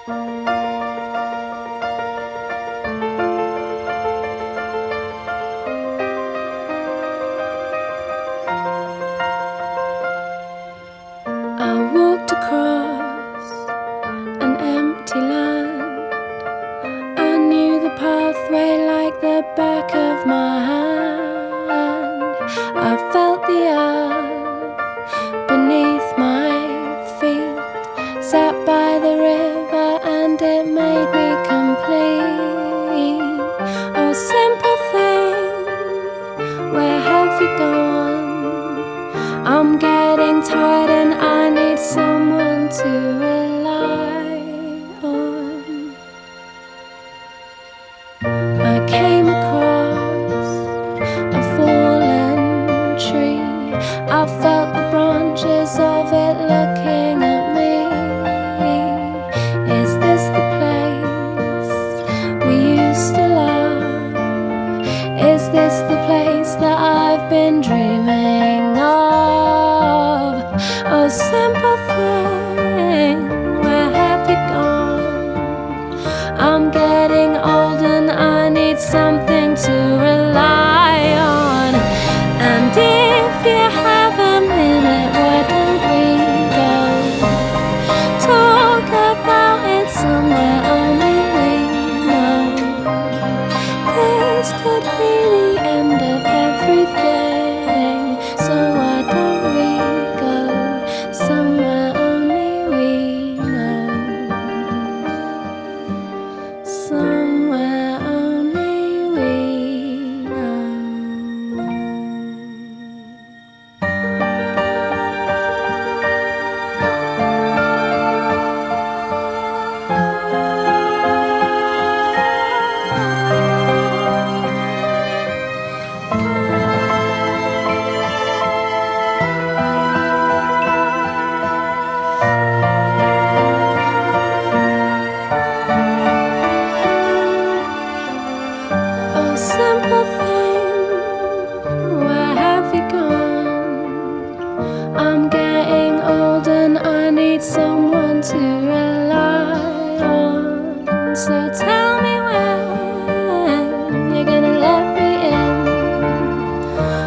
I walked across an empty land. I knew the pathway like the back of my hand. I felt the earth beneath my feet, sat by the river and it made me complete. Oh, simple thing, where have you gone? I'm getting tired and I need someone to rely on. I came across a fallen tree. I felt the branches of it looking at me. Is this the place we used to love? Is this the place that I've been dreaming of? Oh, simple thing, where have you gone? I'm getting old and I need something to rely on. And if you have a minute, why don't we go talk about it somewhere only we know? This could be the end of everything, so why don't we go somewhere only we know? Somewhere only we know. Oh, simple thing, where have you gone? I'm getting old and I need someone to rely on. So tell me when you're gonna let me in.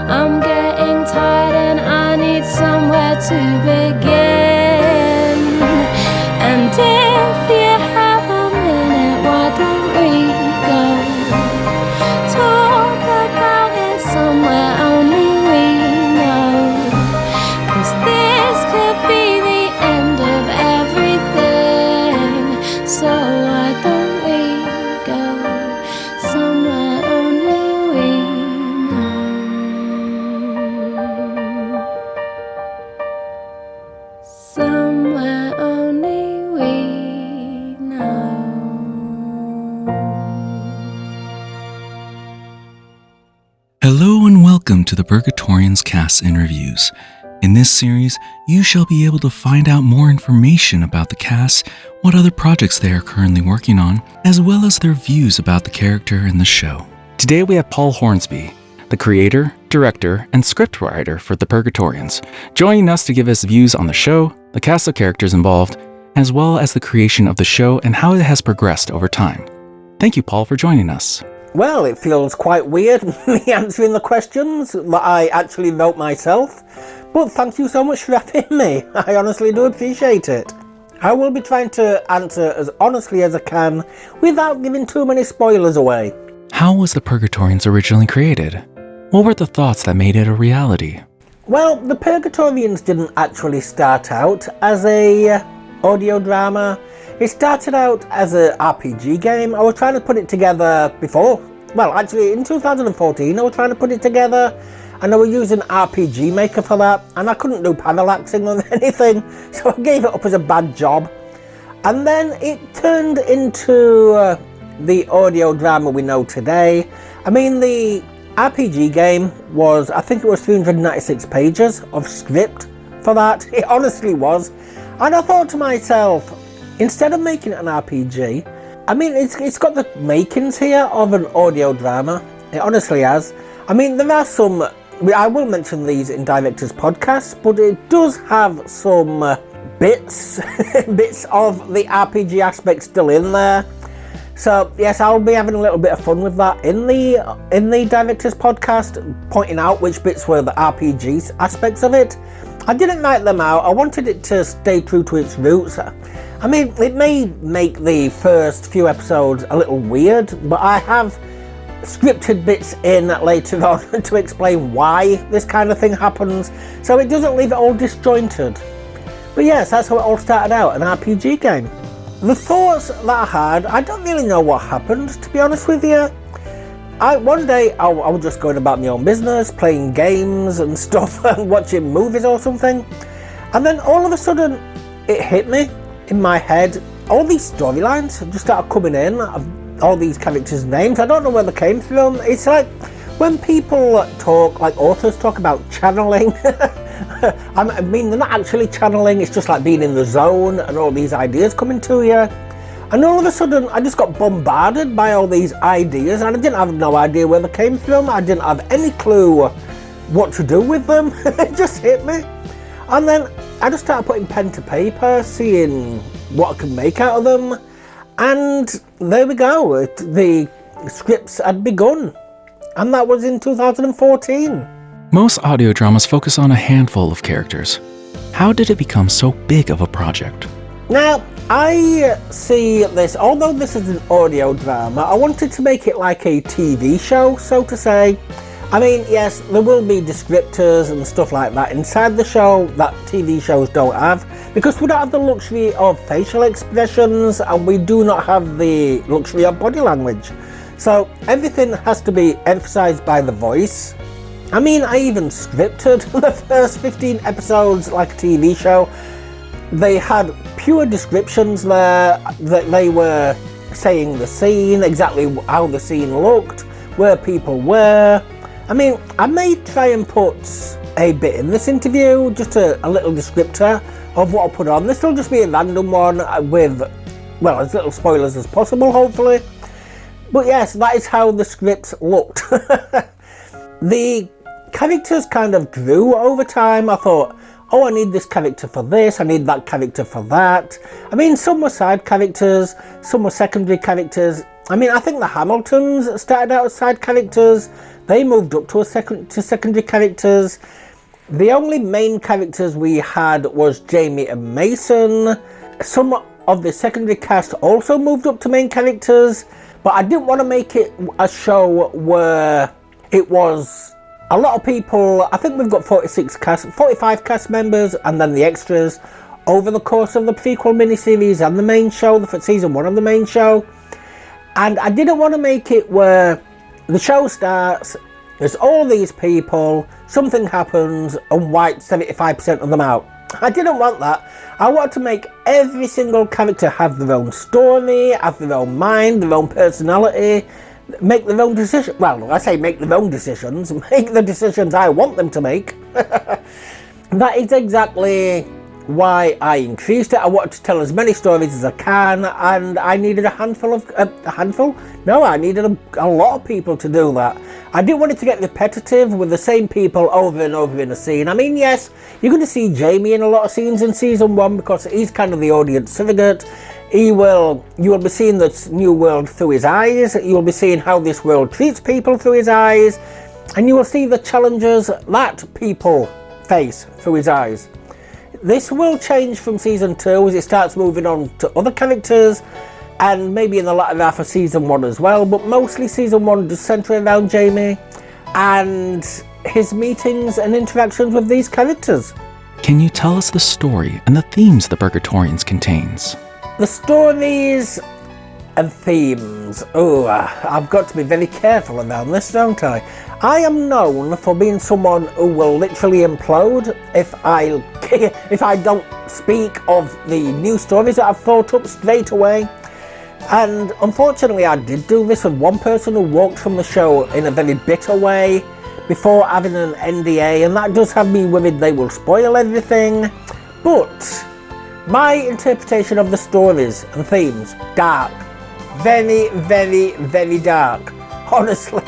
I'm getting tired and I need somewhere to begin. And if you have a minute, why don't we go talk about it somewhere only we know? 'Cause this could be the end of everything, so why don't we go somewhere only we know? Somewhere only we know. Hello and welcome to the Purgatorians Cast Interviews. In this series, you shall be able to find out more information about the cast, what other projects they are currently working on, as well as their views about the character and the show. Today we have Paul Hornsby, the creator, director, and scriptwriter for the Purgatorians, joining us to give us views on the show, the cast of characters involved, as well as the creation of the show and how it has progressed over time. Thank you, Paul, for joining us. Well, it feels quite weird me answering the questions that I actually wrote myself, but thank you so much for having me. I honestly do appreciate it. I will be trying to answer as honestly as I can without giving too many spoilers away. How was the Purgatorians originally created? What were the thoughts that made it a reality? Well, the Purgatorians didn't actually start out as a audio drama. It started out as an RPG game. I was trying to put it together before. Well, actually, in 2014, I was trying to put it together, and I was using RPG Maker for that, and I couldn't do parallaxing or anything, so I gave it up as a bad job. And then it turned into the audio drama we know today. I mean, the RPG game was, I think it was 396 pages of script for that. It honestly was. And I thought to myself, instead of making it an RPG, I mean, it's got the makings here of an audio drama. It honestly has. I mean, there are some, I will mention these in Director's Podcasts, but it does have some bits bits of the RPG aspect still in there. So yes, I'll be having a little bit of fun with that in the director's podcast, pointing out which bits were the RPG aspects of it. I didn't write them out. I wanted it to stay true to its roots. I mean, it may make the first few episodes a little weird, but I have scripted bits in later on to explain why this kind of thing happens, so it doesn't leave it all disjointed. But yes, that's how it all started out, an RPG game. The thoughts that I had, I don't really know what happened, to be honest with you. One day I was just going about my own business, playing games and stuff, and watching movies or something, and then all of a sudden it hit me in my head, all these storylines just started coming in, all these characters' names. I don't know where they came from. It's like when people talk, like authors talk about channeling. I mean, they're not actually channeling, it's just like being in the zone and all these ideas coming to you. And all of a sudden, I just got bombarded by all these ideas, and I didn't have no idea where they came from. I didn't have any clue what to do with them. It just hit me. And then I just started putting pen to paper, seeing what I could make out of them. And there we go, the scripts had begun. And that was in 2014. Most audio dramas focus on a handful of characters. How did it become so big of a project? Now, I see this, although this is an audio drama, I wanted to make it like a TV show, so to say. I mean, yes, there will be descriptors and stuff like that inside the show that TV shows don't have, because we don't have the luxury of facial expressions and we do not have the luxury of body language. So everything has to be emphasized by the voice. I mean, I even scripted the first 15 episodes like a TV show. They had pure descriptions there, that they were saying the scene, exactly how the scene looked, where people were. I mean, I may try and put a bit in this interview, just a little descriptor of what I'll put on. This will just be a random one with, well, as little spoilers as possible, hopefully. But yes, that is how the scripts looked. The characters kind of grew over time. I thought, oh, I need this character for this, I need that character for that. I mean, some were side characters, some were secondary characters. I mean, I think the Hamiltons started out as side characters, they moved up to secondary characters. The only main characters we had was Jamie and Mason. Some of the secondary cast also moved up to main characters, but I didn't want to make it a show where it was a lot of people. I think we've got 45 cast members and then the extras over the course of the prequel miniseries and the main show, for season 1 of the main show. And I didn't want to make it where the show starts, there's all these people, something happens and wipes 75% of them out. I didn't want that. I wanted to make every single character have their own story, have their own mind, their own personality, make their own decisions. Well, I say make their own decisions, make the decisions I want them to make. That is exactly why I increased it. I wanted to tell as many stories as I can, and I needed a handful? No, I needed a lot of people to do that. I didn't want it to get repetitive with the same people over and over in a scene. I mean, yes, you're going to see Jamie in a lot of scenes in season 1 because he's kind of the audience surrogate. You will be seeing this new world through his eyes, you'll be seeing how this world treats people through his eyes, and you will see the challenges that people face through his eyes. This will change from season 2 as it starts moving on to other characters, and maybe in the latter half of season 1 as well, but mostly season 1 does centre around Jamie and his meetings and interactions with these characters. Can you tell us the story and the themes the Purgatorians contains? The stories and themes. Oh, I've got to be very careful around this, don't I? I am known for being someone who will literally implode if I don't speak of the new stories that I've thought up straight away. And unfortunately I did do this with one person who walked from the show in a very bitter way before having an NDA, and that does have me worried they will spoil everything. But my interpretation of the stories and themes, dark. Very, very, very dark. Honestly.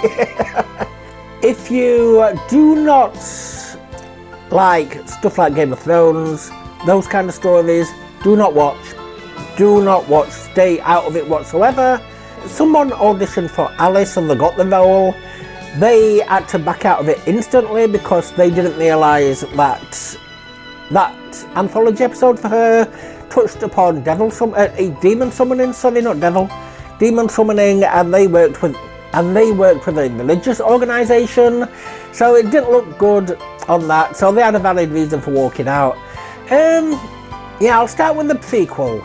If you do not like stuff like Game of Thrones, those kind of stories, do not watch. Do not watch. Stay out of it whatsoever. Someone auditioned for Alice and they got the role. They had to back out of it instantly because they didn't realise that that anthology episode for her touched upon demon summoning, demon summoning, and they worked with a religious organisation, so it didn't look good on that, so they had a valid reason for walking out. I'll start with the prequel.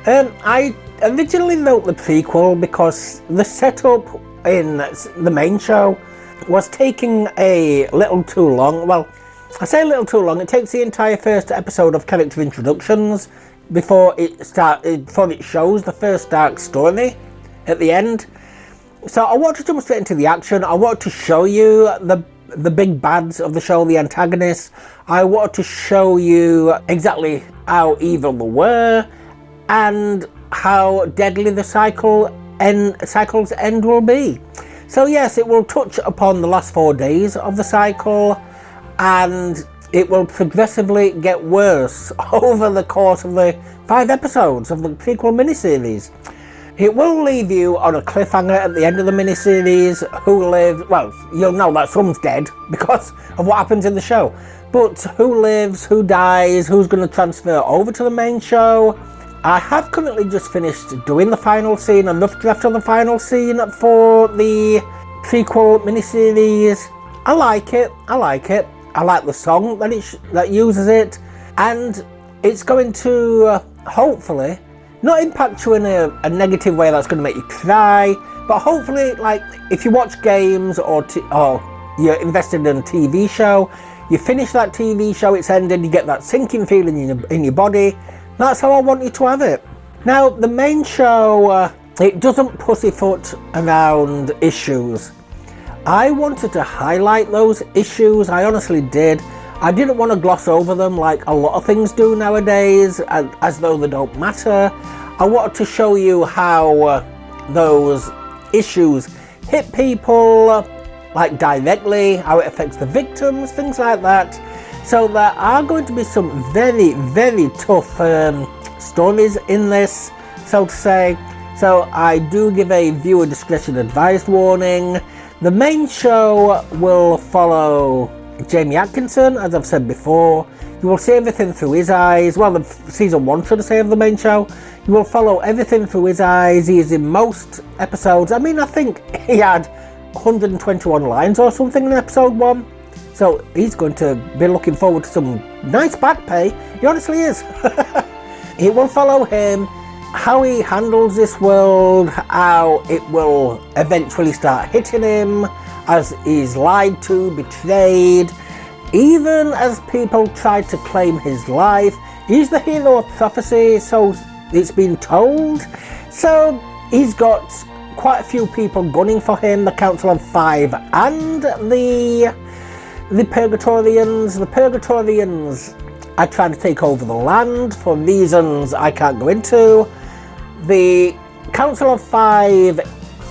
I originally wrote the prequel because the setup in the main show was taking a little too long. Well, I say a little too long. It takes the entire first episode of character introductions before it shows the first dark story at the end. So I want to jump straight into the action. I want to show you the big bads of the show, the antagonists. I want to show you exactly how evil they were and how deadly the cycle's end will be. So yes, it will touch upon the last 4 days of the cycle, and it will progressively get worse over the course of the 5 episodes of the prequel miniseries. It will leave you on a cliffhanger at the end of the miniseries. Who lives? Well, you'll know that someone's dead because of what happens in the show. But who lives, who dies, who's going to transfer over to the main show? I have currently just finished doing the final scene, a rough draft of the final scene for the prequel miniseries. I like it. I like the song that uses it, and it's going to hopefully not impact you in a negative way that's going to make you cry, but hopefully, like, if you watch games or you're invested in a TV show, you finish that TV show, it's ended, you get that sinking feeling in your body. That's how I want you to have it. Now, the main show, it doesn't pussyfoot around issues. I wanted to highlight those issues, I honestly did. I didn't want to gloss over them like a lot of things do nowadays, as though they don't matter. I wanted to show you how those issues hit people, like directly, how it affects the victims, things like that. So there are going to be some very, very tough stories in this, so to say. So I do give a viewer discretion advised warning. The main show will follow Jamie Atkinson, as I've said before. You will see everything through his eyes. Well, the season 1, should I say, of the main show. You will follow everything through his eyes. He is in most episodes. I mean, I think he had 121 lines or something in episode 1. So he's going to be looking forward to some nice back pay. He honestly is. It will follow him, how he handles this world, how it will eventually start hitting him, as he's lied to, betrayed, even as people try to claim his life. He's the hero of prophecy, so it's been told. So he's got quite a few people gunning for him, the Council of Five and the Purgatorians. The Purgatorians are trying to take over the land for reasons I can't go into. The Council of Five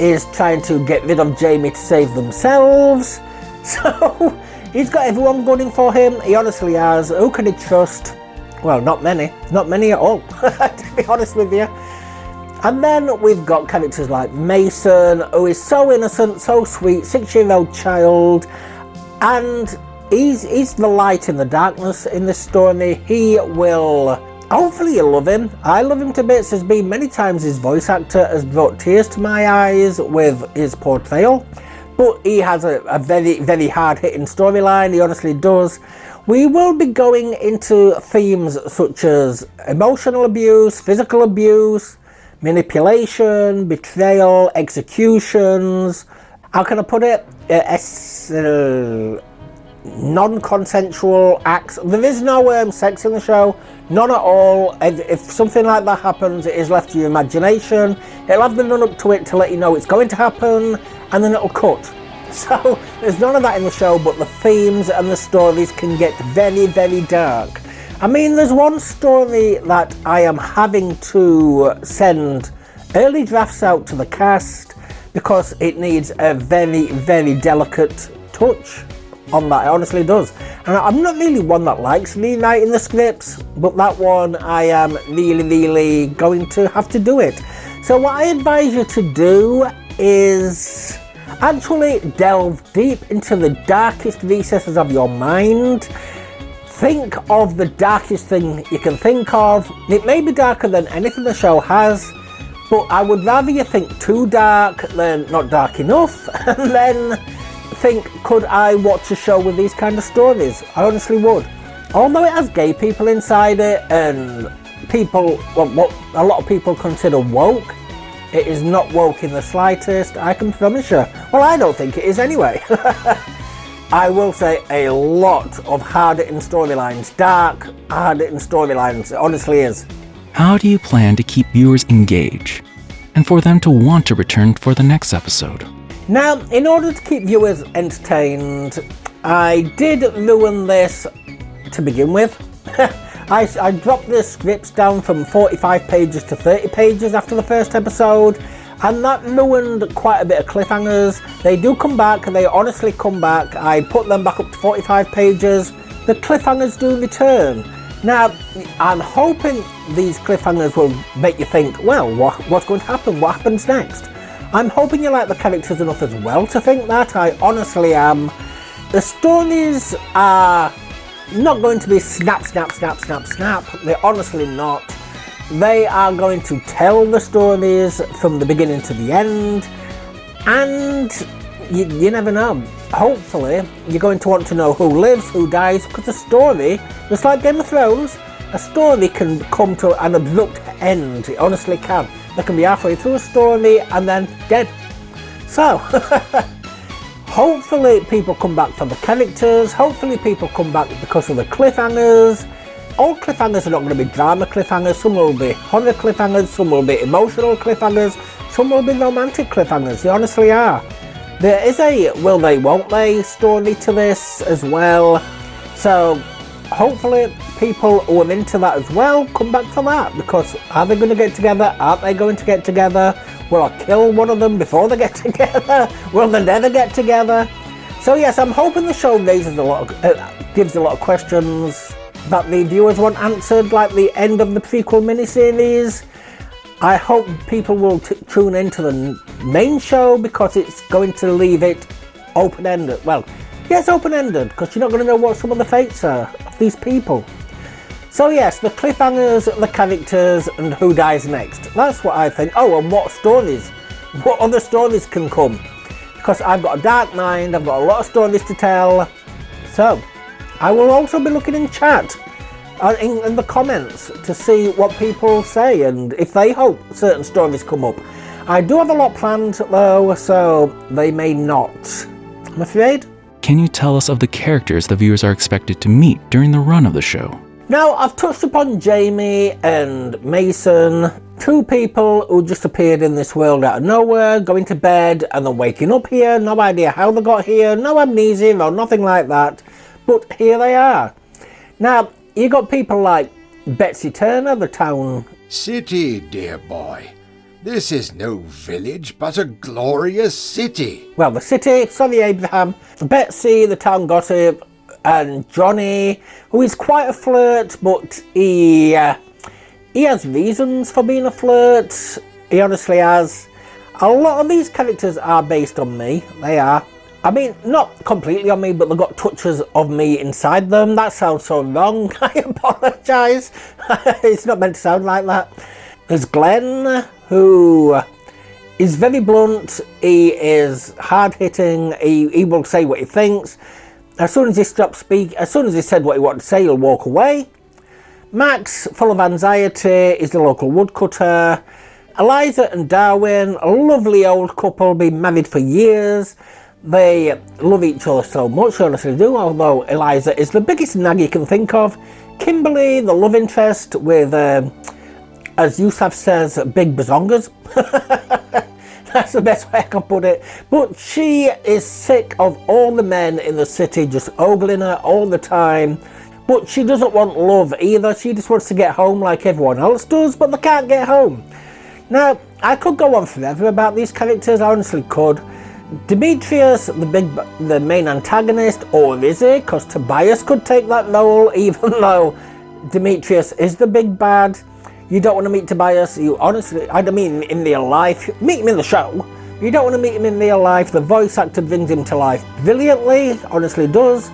is trying to get rid of Jamie to save themselves. So he's got everyone gunning for him. He honestly has. Who can he trust? Well, not many. Not many at all, to be honest with you. And then we've got characters like Mason, who is so innocent, so sweet, 6-year-old child. And he's the light in the darkness in this story. He will... Hopefully you'll love him. I love him to bits. There's been many times his voice actor has brought tears to my eyes with his portrayal. But he has a very, very hard-hitting storyline. He honestly does. We will be going into themes such as emotional abuse, physical abuse, manipulation, betrayal, executions. How can I put it? Non-consensual acts. There is no sex in the show, none at all. If something like that happens, it is left to your imagination. It'll have the run up to it to let you know it's going to happen, and then it'll cut. So there's none of that in the show, but the themes and the stories can get very, very dark. I mean, there's one story that I am having to send early drafts out to the cast because it needs a very, very delicate touch on that, it honestly does. And I'm not really one that likes rewriting the scripts, but that one I am really going to have to do it. So what I advise you to do is actually delve deep into the darkest recesses of your mind. Think of the darkest thing you can think of. It may be darker than anything the show has, but I would rather you think too dark than not dark enough, and then think, could I watch a show with these kind of stories? I honestly would. Although it has gay people inside it, and people, well, what a lot of people consider woke, it is not woke in the slightest, I can promise you. Well, I don't think it is anyway. I will say a lot of hard-hitting storylines, dark, hard-hitting storylines, it honestly is. How do you plan to keep viewers engaged and for them to want to return for the next episode? Now, in order to keep viewers entertained, I did ruin this to begin with. I dropped the scripts down from 45 pages to 30 pages after the first episode, and that ruined quite a bit of cliffhangers. They do come back, they honestly come back. I put them back up to 45 pages. The cliffhangers do return. Now, I'm hoping these cliffhangers will make you think, well, what's going to happen? What happens next? I'm hoping you like the characters enough as well to think that. I honestly am. The stories are not going to be snap. They're honestly not. They are going to tell the stories from the beginning to the end, and you never know. Hopefully, you're going to want to know who lives, who dies, because a story, just like Game of Thrones, a story can come to an abrupt end. It honestly can. They can be halfway through a story and then dead. So, hopefully people come back for the characters, hopefully people come back because of the cliffhangers. All cliffhangers are not going to be drama cliffhangers, some will be horror cliffhangers, some will be emotional cliffhangers, some will be romantic cliffhangers, they honestly are. There is a will they won't they story to this as well, so hopefully people who are into that as well come back for that, because are they going to get together, aren't they going to get together, will I kill one of them before they get together, will they never get together? So yes, I'm hoping the show raises gives a lot of questions that the viewers want answered, like the end of the prequel miniseries. I hope people will tune into the main show, because it's going to leave it open-ended. Well, yes, open-ended, because you're not going to know what some of the fates are of these people. So yes, the cliffhangers, the characters, and who dies next. That's what I think. Oh, and what stories? What other stories can come? Because I've got a dark mind, I've got a lot of stories to tell. So, I will also be looking in chat, in the comments, to see what people say and if they hope certain stories come up. I do have a lot planned though, so they may not, I'm afraid. Can you tell us of the characters the viewers are expected to meet during the run of the show? Now, I've touched upon Jamie and Mason, two people who just appeared in this world out of nowhere, going to bed and then waking up here, no idea how they got here, no amnesia or nothing like that. But here they are. Now, you got people like Betsy Turner, the town... City, dear boy. This is no village, but a glorious city. Well, the city, sorry Abraham, Betsy, the town gossip, and Johnny, who is quite a flirt, but he has reasons for being a flirt. He honestly has. A lot of these characters are based on me. They are. I mean, not completely on me, but they've got touches of me inside them. That sounds so wrong. I apologise. It's not meant to sound like that. There's Glenn, who is very blunt. He is hard-hitting. He will say what he thinks. As soon as he stops speaking, as soon as he said what he wanted to say, he'll walk away. Max, full of anxiety, is the local woodcutter. Eliza and Darwin, a lovely old couple, been married for years. They love each other so much, they honestly do, although Eliza is the biggest nag you can think of. Kimberly, the love interest with, as Yusuf says, big bazongas. That's the best way I can put it. But she is sick of all the men in the city just ogling her all the time. But she doesn't want love either. She just wants to get home like everyone else does, but they can't get home. Now, I could go on forever about these characters, I honestly could. Demetrius, the main antagonist, or is he? Because Tobias could take that role, even though Demetrius is the big bad. You don't want to meet Tobias. You honestly, I don't mean in real life. Meet him in the show. You don't want to meet him in real life. The voice actor brings him to life brilliantly, honestly does.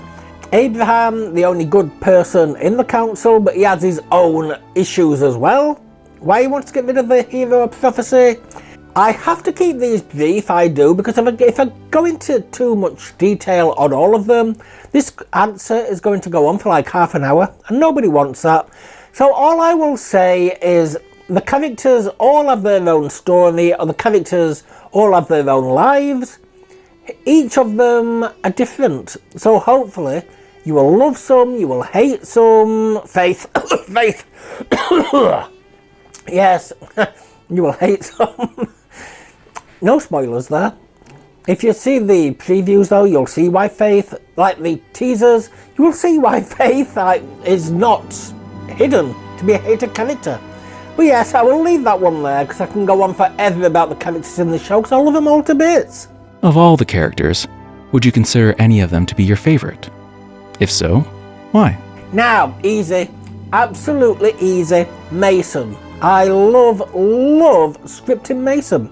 Abraham, the only good person in the council, but he has his own issues as well. Why he wants to get rid of the hero of prophecy? I have to keep these brief, I do, because if I go into too much detail on all of them, this answer is going to go on for like half an hour, and nobody wants that. So all I will say is the characters all have their own story, or the characters all have their own lives. Each of them are different, so hopefully you will love some, you will hate some. Faith. Faith. Yes, you will hate some. No spoilers there. If you see the previews though, you'll see why Faith, like the teasers, you will see why Faith is not hidden to be a hated character. But yes, I will leave that one there because I can go on forever about the characters in the show because I love them all to bits. Of all the characters, would you consider any of them to be your favorite? If so, why? Now, easy. Absolutely easy. Mason. I love scripting Mason.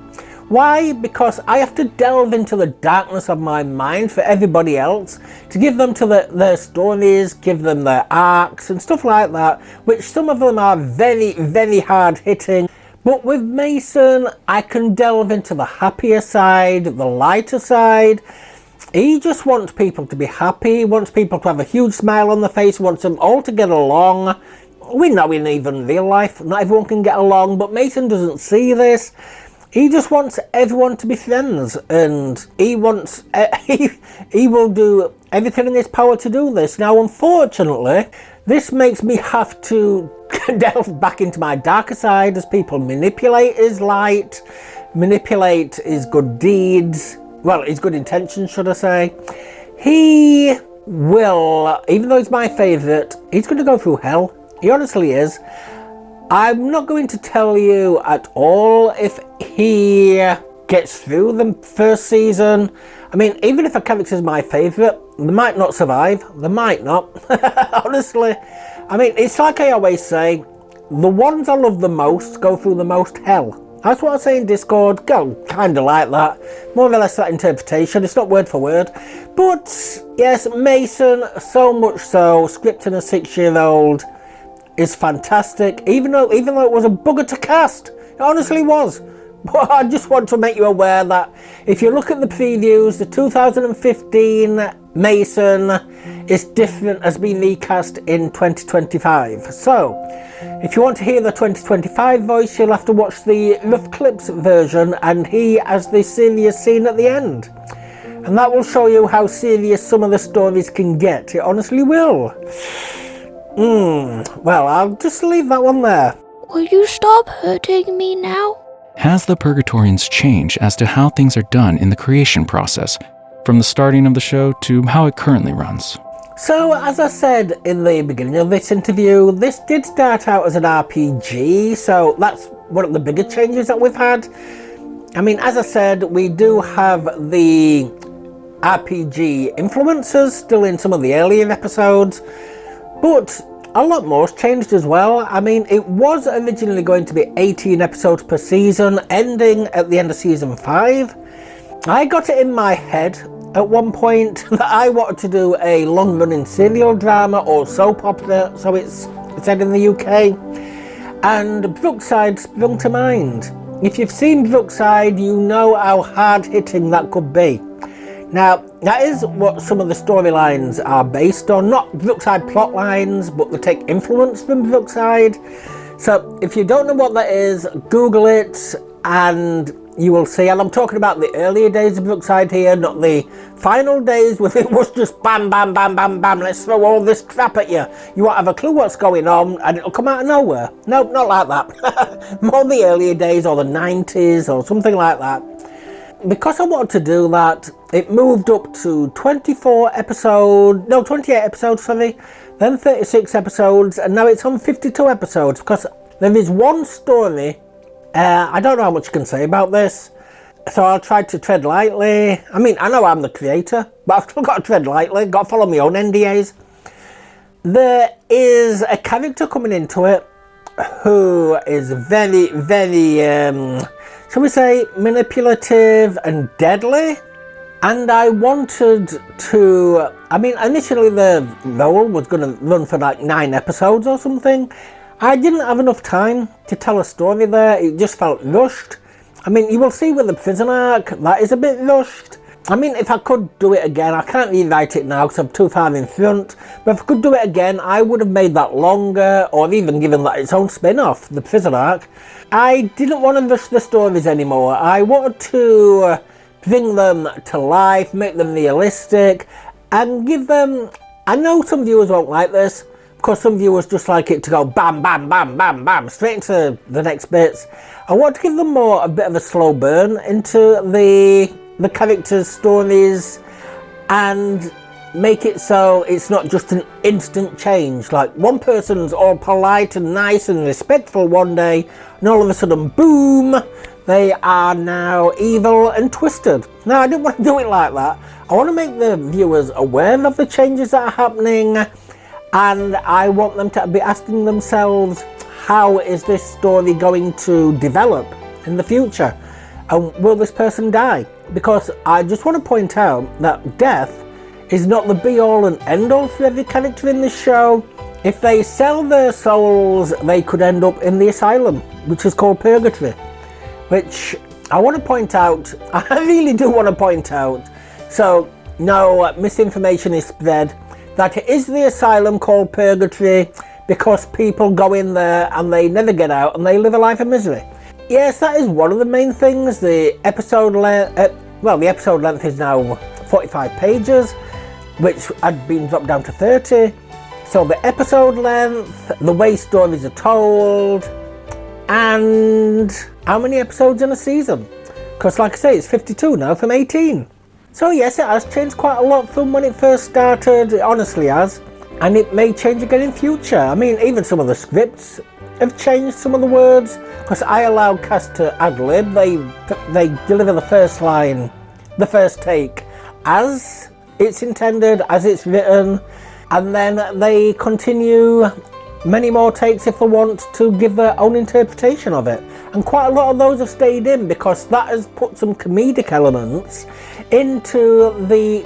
Why? Because I have to delve into the darkness of my mind for everybody else to give them to their stories, give them their arcs and stuff like that, which some of them are very, very hard hitting. But with Mason, I can delve into the happier side, the lighter side. He just wants people to be happy, wants people to have a huge smile on their face, wants them all to get along. We know in even real life, not everyone can get along, but Mason doesn't see this. He just wants everyone to be friends, and he wants he will do everything in his power to do this. Now, unfortunately, this makes me have to delve back into my darker side as people manipulate his light, manipulate his good deeds, well, his good intentions, should I say. He will, even though he's my favourite, he's going to go through hell. He honestly is. I'm not going to tell you at all if he gets through the first season. I mean, even if a character is my favourite, they might not survive. They might not. Honestly. I mean, it's like I always say, the ones I love the most go through the most hell. That's what I say in Discord. Go kind of like that. More or less that interpretation. It's not word for word. But, yes, Mason, so much so, scripting a 6-year-old is fantastic, even though it was a bugger to cast. It honestly was. But I just want to make you aware that if you look at the previews, the 2015 Mason is different, has been recast in 2025. So, if you want to hear the 2025 voice, you'll have to watch the rough clips version, and he has the serious scene at the end. And that will show you how serious some of the stories can get. It honestly will. Well, I'll just leave that one there. Will you stop hurting me now? Has the Purgatorians changed as to how things are done in the creation process, from the starting of the show to how it currently runs? So, as I said in the beginning of this interview, this did start out as an RPG, so that's one of the bigger changes that we've had. I mean, as I said, we do have the RPG influences still in some of the earlier episodes, but a lot more's changed as well. I mean, it was originally going to be 18 episodes per season, ending at the end of season 5. I got it in my head at one point that I wanted to do a long-running serial drama or soap opera, so it's said in the UK, and Brookside sprung to mind. If you've seen Brookside, you know how hard-hitting that could be. Now, that is what some of the storylines are based on, not Brookside plot lines, but they take influence from Brookside. So, if you don't know what that is, Google it and you will see. And I'm talking about the earlier days of Brookside here, not the final days when it was just bam, bam, bam, bam, bam, let's throw all this crap at you. You won't have a clue what's going on and it'll come out of nowhere. Nope, not like that. More the earlier days or the 90s or something like that. Because I wanted to do that, it moved up to 28 episodes, then 36 episodes, and now it's on 52 episodes, because there is one story, I don't know how much you can say about this, So I'll try to tread lightly. I mean, I know I'm the creator, but I've still got to tread lightly, got to follow my own NDAs. There is a character coming into it who is very, very, shall we say, manipulative and deadly. And I wanted to, I mean, initially the role was going to run for like 9 episodes or something. I didn't have enough time to tell a story there. It just felt rushed. I mean, you will see with the prison arc, that is a bit rushed. I mean, if I could do it again, I can't rewrite it now because I'm too far in front. But if I could do it again, I would have made that longer, or even given that its own spin-off, the prison arc. I didn't want to rush the stories anymore. I wanted to bring them to life, make them realistic, and give them... I know some viewers won't like this, because some viewers just like it to go bam, bam, bam, bam, bam, straight into the next bits. I want to give them more a bit of a slow burn into the characters' stories and make it so it's not just an instant change. Like one person's all polite and nice and respectful one day, and all of a sudden, boom, they are now evil and twisted. No, I didn't want to do it like that. I want to make the viewers aware of the changes that are happening, and I want them to be asking themselves, how is this story going to develop in the future? And will this person die? Because I just want to point out that death is not the be-all and end-all for every character in this show. If they sell their souls, they could end up in the asylum, which is called Purgatory. Which I want to point out, I really do want to point out, so no misinformation is spread, that it is the asylum called Purgatory because people go in there and they never get out and they live a life of misery. Yes, that is one of the main things. The episode length, the episode length is now 45 pages, which had been dropped down to 30. So the episode length, the way stories are told, and how many episodes in a season? Because like I say, it's 52 now from 18. So yes, it has changed quite a lot from when it first started, it honestly has. And it may change again in future. I mean, even some of the scripts have changed some of the words, because I allowed cast to ad-lib. They deliver the first line, the first take, as it's intended, as it's written, and then they continue many more takes if they want to give their own interpretation of it. And quite a lot of those have stayed in because that has put some comedic elements into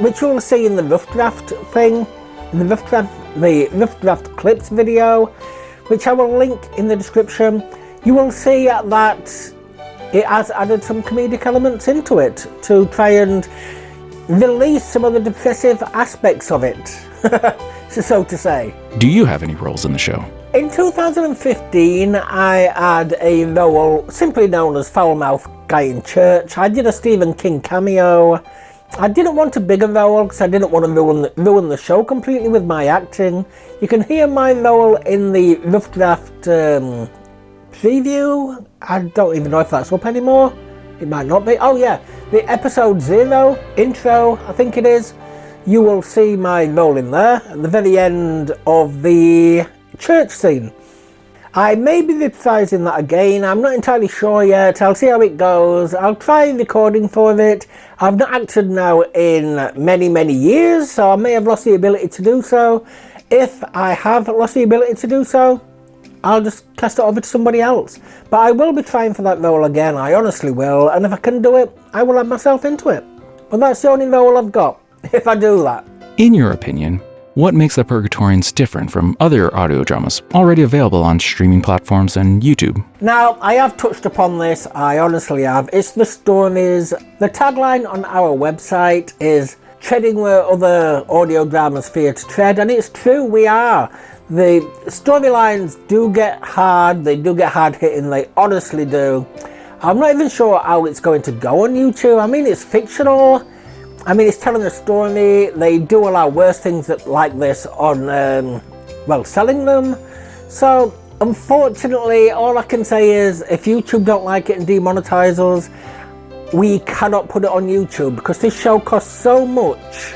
which you'll see in the rough draft thing, the rough draft clips video, which I will link in the description. You will see that it has added some comedic elements into it to try and release some of the depressive aspects of it, so to say. Do you have any roles in the show? In 2015, I had a role simply known as Foul-Mouthed Guy in Church. I did a Stephen King cameo. I didn't want a bigger role because I didn't want to ruin the show completely with my acting. You can hear my role in the rough draft preview. I don't even know if that's up anymore. It might not be. Oh yeah, the episode 0 intro, I think it is. You will see my role in there at the very end of the church scene. I may be reprising that again. I'm not entirely sure yet. I'll see how it goes. I'll try recording for it. I've not acted now in many years, so I may have lost the ability to do so. If I have lost the ability to do so, I'll just cast it over to somebody else. But I will be trying for that role again. I honestly will. And if I can do it, I will add myself into it. But that's the only role I've got, if I do that. In your opinion, what makes the Purgatorians different from other audio dramas already available on streaming platforms and YouTube? Now, I have touched upon this, I honestly have. It's the stories. The tagline on our website is treading where other audio dramas fear to tread, and it's true, we are. The storylines do get hard, they do get hard hitting, they honestly do. I'm not even sure how it's going to go on YouTube. I mean, it's fictional. I mean, it's telling a story. They do allow worse things like this on, selling them. So, unfortunately, all I can say is, if YouTube don't like it and demonetize us, we cannot put it on YouTube because this show costs so much,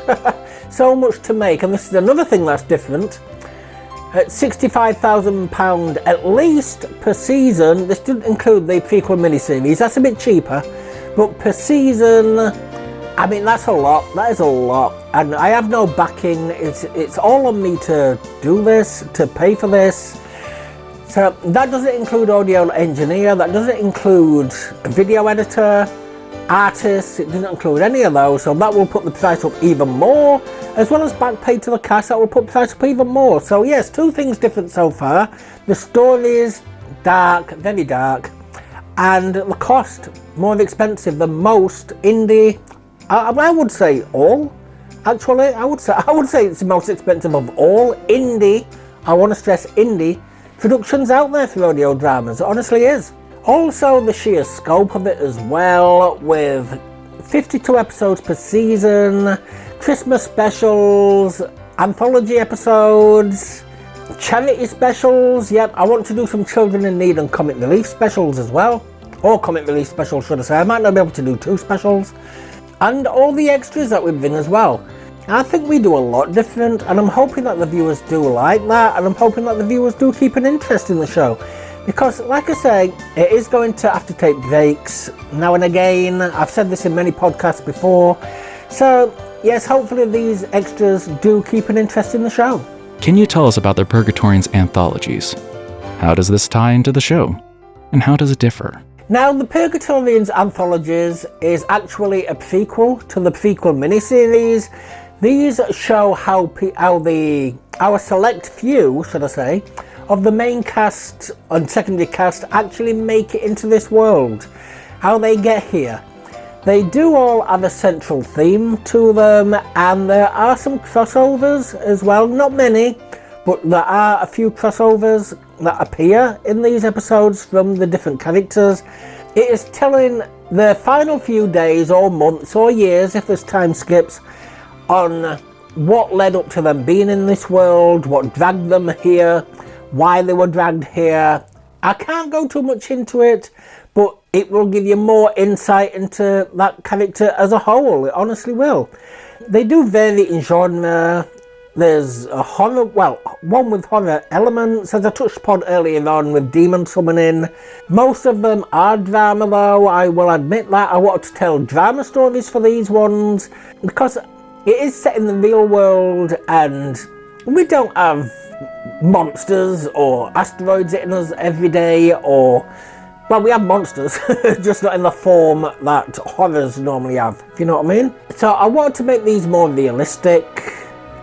so much to make. And this is another thing that's different. At £65,000 at least per season. This didn't include the prequel miniseries. That's a bit cheaper. But per season, I mean, that's a lot. That is a lot. And I have no backing. It's all on me to do this, to pay for this. So that doesn't include audio engineer, that doesn't include a video editor, artists, it doesn't include any of those. So that will put the price up even more, as well as back pay to the cast, that will put the price up even more. So yes, two things different so far. The story is dark, very dark, and the cost more expensive than most indie. I would say all. Actually, I would say it's the most expensive of all indie. I want to stress indie productions out there for audio dramas. It honestly is. Also, the sheer scope of it as well, with 52 episodes per season, Christmas specials, anthology episodes, charity specials. Yep, I want to do some Children in Need and comic relief specials as well. Or comic relief specials, should I say. I might not be able to do 2 specials. And all the extras that we bring as well. I think we do a lot different, and I'm hoping that the viewers do like that, and I'm hoping that the viewers do keep an interest in the show. Because, like I say, it is going to have to take breaks now and again. I've said this in many podcasts before. So, yes, hopefully these extras do keep an interest in the show. Can you tell us about the Purgatorians Anthologies? How does this tie into the show? And how does it differ? Now, the Purgatorians Anthologies is actually a prequel to the prequel miniseries. These show how our select few, should I say, of the main cast and secondary cast actually make it into this world. How they get here. They do all have a central theme to them, and there are some crossovers as well. Not many, but there are a few crossovers that appear in these episodes from the different characters. It is telling the final few days or months or years, if there's time skips, on what led up to them being in this world, what dragged them here, why they were dragged here. I can't go too much into it, but it will give you more insight into that character as a whole. It honestly will. They do vary in genre. There's a horror, well, one with horror elements, as I touched upon earlier on with demon summoning. Most of them are drama though, I will admit that. I wanted to tell drama stories for these ones, because it is set in the real world and we don't have monsters or asteroids hitting us every day, or, well, we have monsters, just not in the form that horrors normally have, if you know what I mean. So I wanted to make these more realistic,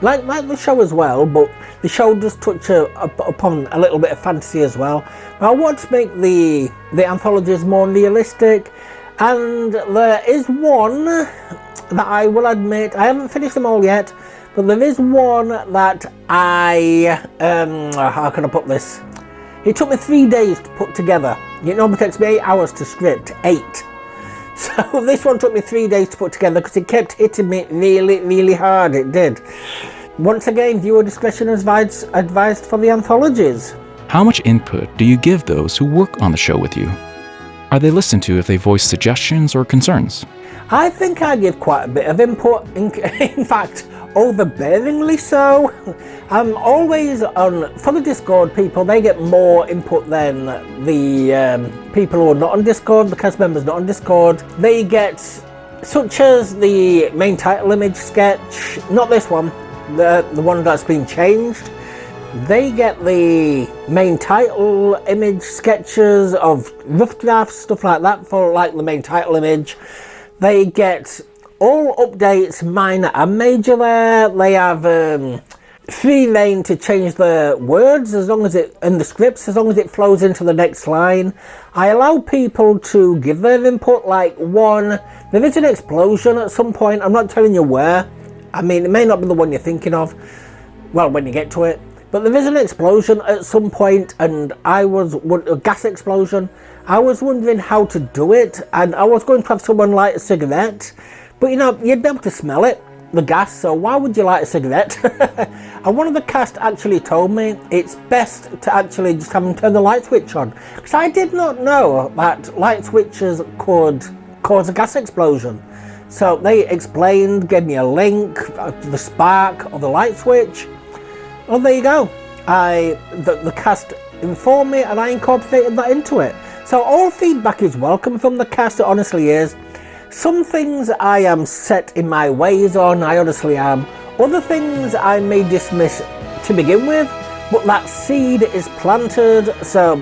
like the show as well, but the show does touch upon a little bit of fantasy as well. But I want to make the anthologies more realistic, and there is one that I will admit, I haven't finished them all yet, but there is one that how can I put this? It took me 3 days to put together. It normally takes me 8 hours to script, 8. So this one took me 3 days to put together because it kept hitting me really, really hard, it did. Once again, viewer discretion is advised for the anthologies. How much input do you give those who work on the show with you? Are they listened to if they voice suggestions or concerns? I think I give quite a bit of input, in fact, overbearingly so. I'm always on, for the Discord people, they get more input than the people who are not on Discord, the cast members not on Discord. They get, such as the main title image sketch, not this one, the one that's been changed. They get the main title image sketches of rough drafts, stuff like that, for like the main title image. They get all updates, minor and major there. They have free reign to change the words as long as it, in the scripts, as long as it flows into the next line. I allow people to give their input, like there is an explosion at some point, I'm not telling you where. I mean, it may not be the one you're thinking of, well, when you get to it. But there is an explosion at some point, and a gas explosion. I was wondering how to do it, and I was going to have someone light a cigarette, but you know, you'd be able to smell it, the gas, so why would you light a cigarette? And one of the cast actually told me it's best to actually just have them turn the light switch on, because I did not know that light switches could cause a gas explosion. So they explained, gave me a link, the spark of the light switch. Well, there you go. The cast informed me and I incorporated that into it. So all feedback is welcome from the cast, it honestly is. Some things I am set in my ways on, I honestly am. Other things I may dismiss to begin with, but that seed is planted, so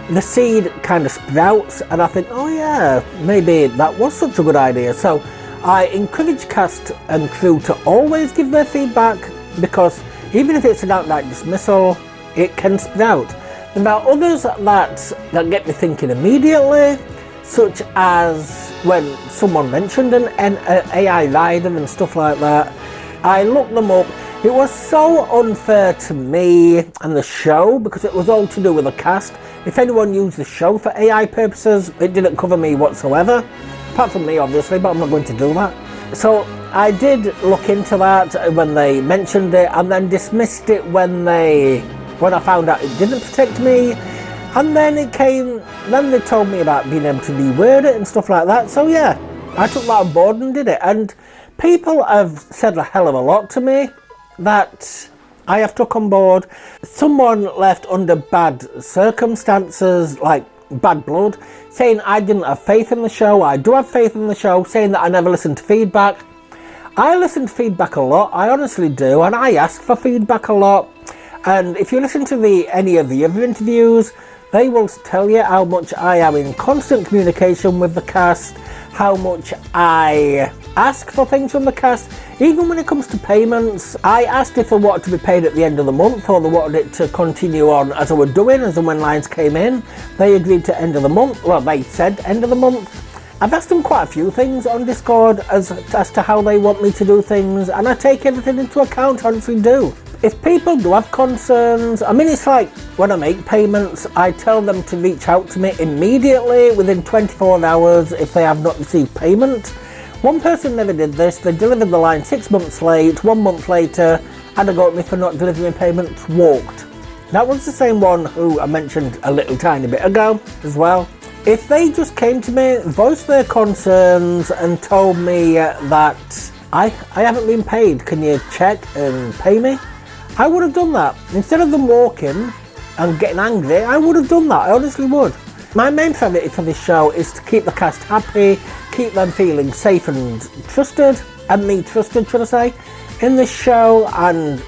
the seed kind of sprouts, and I think, oh yeah, maybe that was such a good idea. So I encourage cast and crew to always give their feedback, because even if it's an outright dismissal, it can sprout. There are others that get me thinking immediately, such as when someone mentioned an AI rider and stuff like that. I looked them up. It was so unfair to me and the show, because it was all to do with the cast. If anyone used the show for AI purposes, it didn't cover me whatsoever. Apart from me, obviously, but I'm not going to do that. So I did look into that when they mentioned it, and then dismissed it when I found out it didn't protect me. And then then they told me about being able to reword it and stuff like that. So yeah, I took that on board and did it. And people have said a hell of a lot to me that I have took on board. Someone left under bad circumstances, like bad blood, saying I didn't have faith in the show. I do have faith in the show, saying that I never listened to feedback. I listen to feedback a lot, I honestly do, and I ask for feedback a lot. And if you listen to any of the other interviews, they will tell you how much I am in constant communication with the cast, how much I ask for things from the cast. Even when it comes to payments, I asked if they wanted to be paid at the end of the month, or they wanted it to continue on as I was doing, as and when lines came in. They agreed to end of the month. Well, they said end of the month. I've asked them quite a few things on Discord as to how they want me to do things, and I take everything into account, honestly do. If people do have concerns, I mean, it's like when I make payments, I tell them to reach out to me immediately within 24 hours if they have not received payment. One person never did this. They delivered the line 6 months late. 1 month later, had a go at me for not delivering payment, walked. That was the same one who I mentioned a little tiny bit ago as well. If they just came to me, voiced their concerns and told me that I haven't been paid, can you check and pay me? I would have done that. Instead of them walking and getting angry, I would have done that. I honestly would. My main priority for this show is to keep the cast happy, keep them feeling safe and trusted, and me trusted, should I say, in this show, and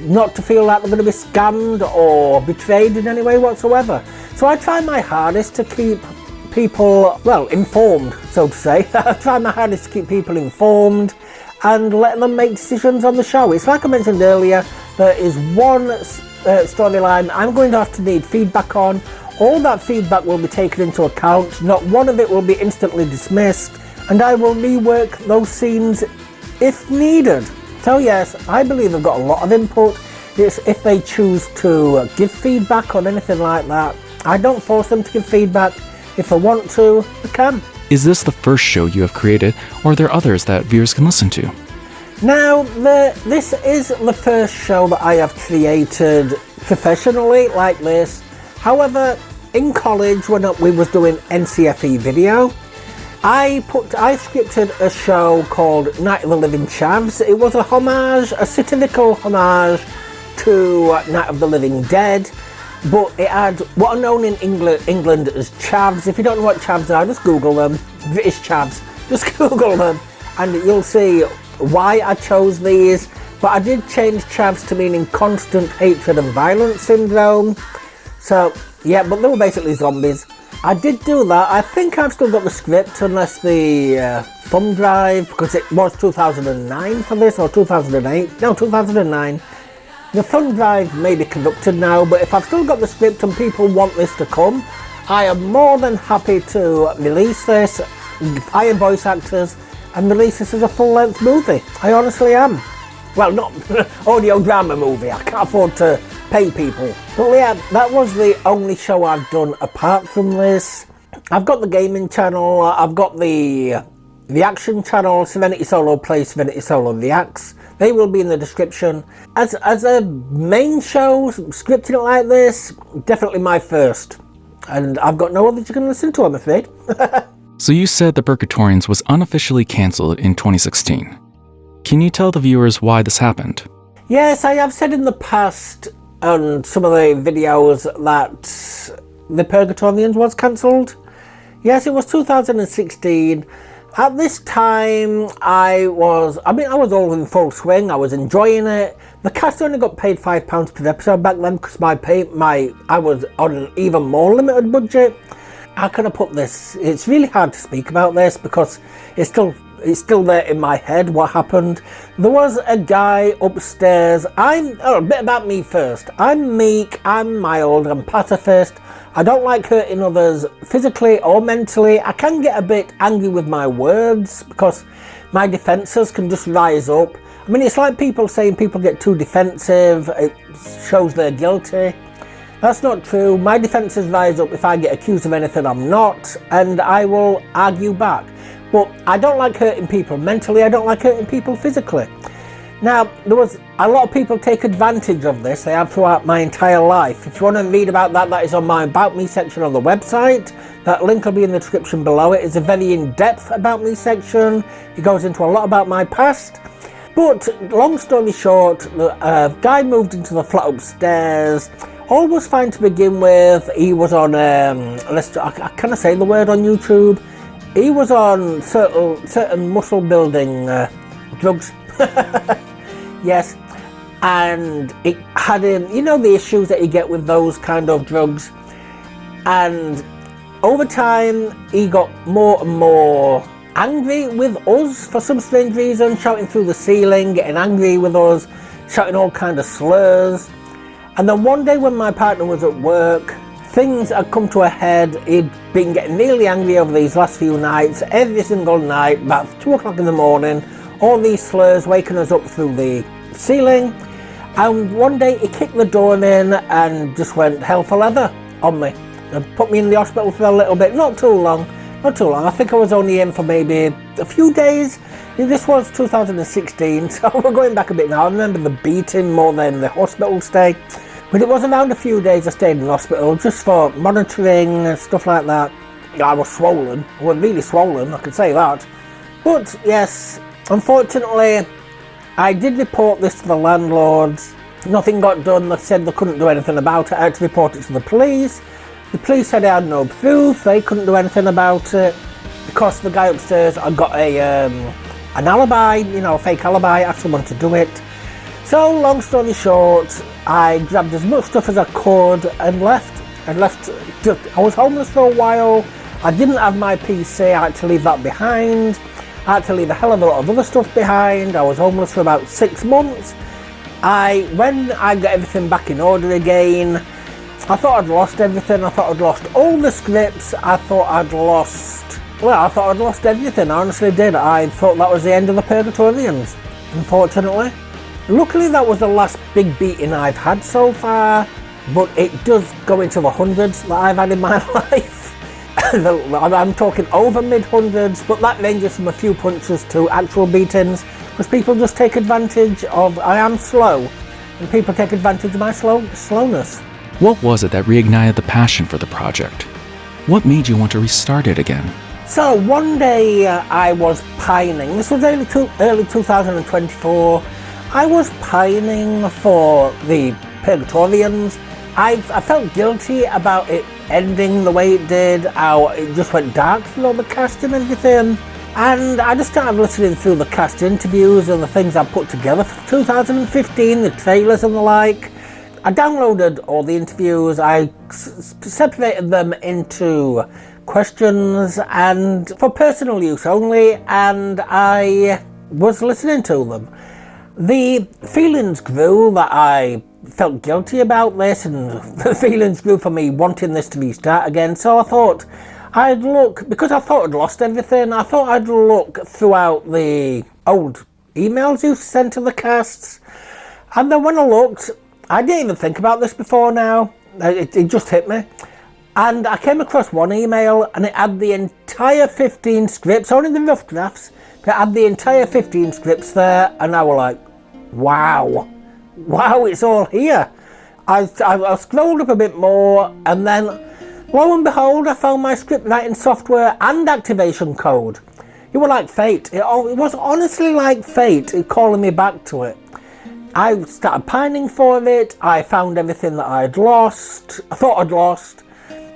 not to feel like they're going to be scammed or betrayed in any way whatsoever. So I try my hardest to keep people, well, informed, so to say. I try my hardest to keep people informed and let them make decisions on the show. It's like I mentioned earlier, there is one storyline I'm going to have to need feedback on. All that feedback will be taken into account. Not one of it will be instantly dismissed, and I will rework those scenes if needed. So yes, I believe I've got a lot of input. It's if they choose to give feedback on anything like that. I don't force them to give feedback. If they want to, they can. Is this the first show you have created, or are there others that viewers can listen to? Now, this is the first show that I have created professionally like this. However, in college when we was doing NCFE video, I scripted a show called Night of the Living Chavs. It was a homage, a satirical homage to Night of the Living Dead, but it had what are known in England as chavs. If you don't know what chavs are, just Google them. British chavs. Just Google them and you'll see why I chose these. But I did change chavs to meaning constant hatred and violence syndrome. So, yeah, but they were basically zombies. I did do that. I think I've still got the script, unless the thumb drive, because it was 2009 for this, or 2008. No, 2009. The thumb drive may be corrupted now, but if I've still got the script and people want this to come, I am more than happy to release this, hire voice actors, and release this as a full-length movie. I honestly am. Well, not audio drama movie. I can't afford to pay people. But yeah, that was the only show I've done apart from this. I've got the gaming channel, I've got the action channel, Serenity Solo Plays Serenity Solo Reacts. They will be in the description. As a main show, scripting it like this, definitely my first. And I've got no others you can listen to, I'm afraid. So you said the Purgatorians was unofficially cancelled in 2016. Can you tell the viewers why this happened? Yes, I have said in the past on some of the videos that the Purgatorians was cancelled. Yes, it was 2016. At this time, I was all in full swing. I was enjoying it. The cast only got paid £5 per episode back then because I was on an even more limited budget. How can I put this? It's really hard to speak about this because it's still there in my head what happened. There was a guy upstairs. A bit about me first. I'm meek, I'm mild, I'm pacifist. I don't like hurting others physically or mentally. I can get a bit angry with my words because my defences can just rise up. I mean, it's like people saying people get too defensive, it shows they're guilty. That's not true. My defences rise up if I get accused of anything I'm not, and I will argue back. But I don't like hurting people mentally, I don't like hurting people physically. Now, there was a lot of people take advantage of this. They have throughout my entire life. If you want to read about that, that is on my About Me section on the website. That link will be in the description below. It is a very in-depth About Me section. It goes into a lot about my past. But, long story short, the guy moved into the flat upstairs. All was fine to begin with. He was on, can I say the word on YouTube? He was on certain muscle building drugs. Yes, and it had him, you know, the issues that you get with those kind of drugs. And over time, he got more and more angry with us for some strange reason, shouting through the ceiling, getting angry with us, shouting all kind of slurs. And then one day when my partner was at work, things had come to a head. He'd been getting really angry over these last few nights, every single night, about 2 o'clock in the morning, all these slurs waking us up through the ceiling. And one day he kicked the door in and just went hell for leather on me and put me in the hospital for a little bit. Not too long. I think I was only in for maybe a few days. This was 2016, so we're going back a bit now. I remember the beating more than the hospital stay. But it was around a few days I stayed in the hospital just for monitoring and stuff like that. I was swollen. I was really swollen, I can say that. But yes, unfortunately, I did report this to the landlords. Nothing got done. They said they couldn't do anything about it. I had to report it to the police. The police said I had no proof. They couldn't do anything about it because the guy upstairs had got an alibi, a fake alibi, asked someone to do it. So, long story short, I grabbed as much stuff as I could and left. I was homeless for a while. I didn't have my PC. I had to leave that behind. I had to leave a hell of a lot of other stuff behind. I was homeless for about 6 months. When I got everything back in order again, I thought I'd lost everything. I thought I'd lost all the scripts. I thought I'd lost everything. I honestly did. I thought that was the end of the Purgatorians, unfortunately. Luckily, that was the last big beating I've had so far, but it does go into the hundreds that I've had in my life. I'm talking over mid-hundreds, but that ranges from a few punches to actual beatings, because people just take advantage of, I am slow, and people take advantage of my slowness. What was it that reignited the passion for the project? What made you want to restart it again? So one day I was pining. This was early 2024. I was pining for the Purgatorians. I felt guilty about it ending the way it did, how it just went dark through all the cast and everything. And I just started listening through the cast interviews and the things I put together for 2015, the trailers and the like. I downloaded all the interviews, I separated them into questions and for personal use only, and I was listening to them. The feelings grew that I felt guilty about this, and the feelings grew for me wanting this to restart again. So I thought I'd look, because I thought I'd lost everything, I thought I'd look throughout the old emails you sent to the casts. And then when I looked, I didn't even think about this before now. It just hit me. And I came across one email and it had the entire 15 scripts, only the rough drafts, but it had the entire 15 scripts there, and I was like, wow, it's all here. I scrolled up a bit more, and then lo and behold, I found my script writing software and activation code. It was like fate. It was honestly like fate, calling me back to it. I started pining for it. I found everything that I thought I'd lost,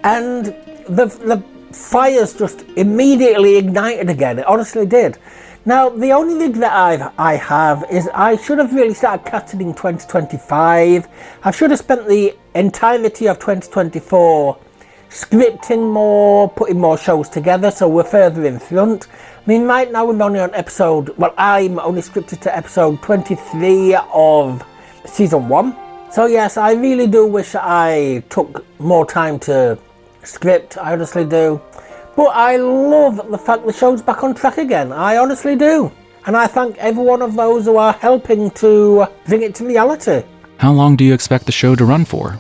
and the fires just immediately ignited again. It honestly did. Now, the only regret I have is I should have really started casting in 2025. I should have spent the entirety of 2024 scripting more, putting more shows together so we're further in front. I mean, right now we're only on I'm only scripted to episode 23 of season 1. So yes, I really do wish I took more time to script, I honestly do. But I love the fact the show's back on track again, I honestly do. And I thank every one of those who are helping to bring it to reality. How long do you expect the show to run for?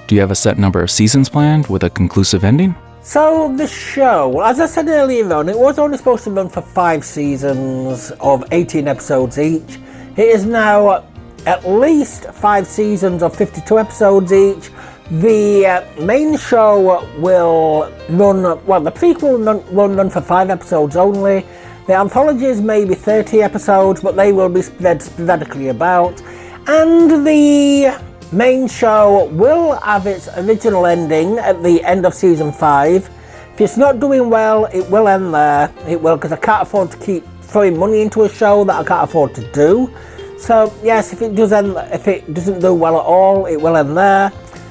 Do you have a set number of seasons planned with a conclusive ending? So the show, as I said earlier on, it was only supposed to run for 5 seasons of 18 episodes each. It is now at least 5 seasons of 52 episodes each. The main show will run, the prequel will run for 5 episodes only. The anthologies may be 30 episodes, but they will be spread sporadically about. And the main show will have its original ending at the end of season 5. If it's not doing well, it will end there. It will, because I can't afford to keep throwing money into a show that I can't afford to do. So yes, if it doesn't do well at all, it will end there.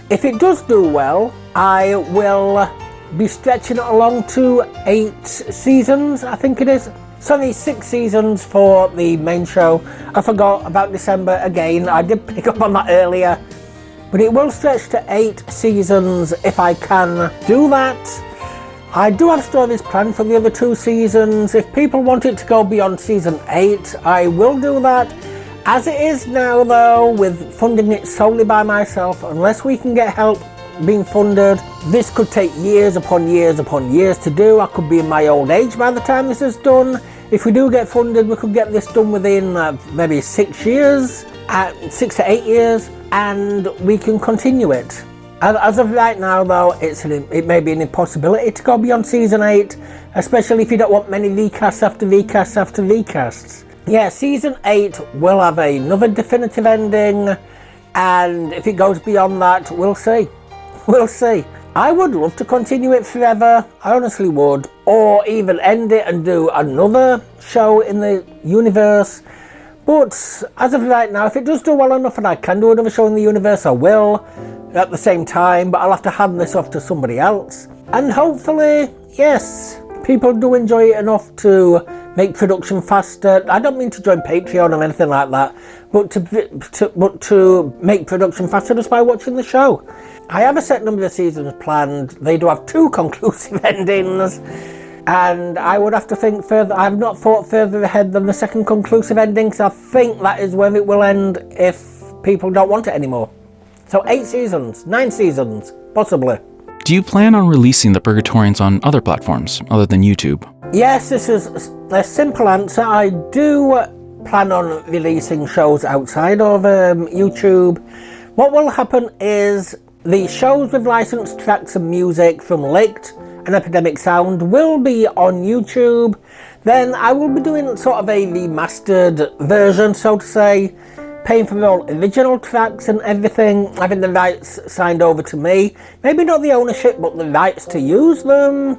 If it does do well, I will be stretching it along to 8 seasons, I think it is. It's only 6 seasons for the main show. I forgot about December again. I did pick up on that earlier. But it will stretch to 8 seasons if I can do that. I do have stories planned for the other 2 seasons. If people want it to go beyond season 8, I will do that. As it is now though, with funding it solely by myself, unless we can get help being funded, this could take years upon years upon years to do. I could be in my old age by the time this is done. If we do get funded, we could get this done within maybe 6 years, 6 to 8 years, and we can continue it. As of right now though, it may be an impossibility to go beyond season 8, especially if you don't want many recasts after recasts after recasts. Yeah, season 8 will have another definitive ending, and if it goes beyond that, we'll see. We'll see. I would love to continue it forever, I honestly would, or even end it and do another show in the universe. But as of right now, if it does do well enough and I can do another show in the universe, I will at the same time, but I'll have to hand this off to somebody else. And hopefully, yes, people do enjoy it enough to make production faster. I don't mean to join Patreon or anything like that, but to make production faster just by watching the show. I have a set number of seasons planned. They do have 2 conclusive endings, and I would have to think further. I have not thought further ahead than the second conclusive ending, so I think that is where it will end if people don't want it anymore. So 8 seasons, 9 seasons, possibly. Do you plan on releasing the Purgatorians on other platforms other than YouTube? Yes, this is a simple answer. I do plan on releasing shows outside of YouTube. What will happen is the shows with licensed tracks and music from Licked and Epidemic Sound will be on YouTube. Then I will be doing sort of a remastered version, so to say, paying for all original tracks and everything, having the rights signed over to me. Maybe not the ownership, but the rights to use them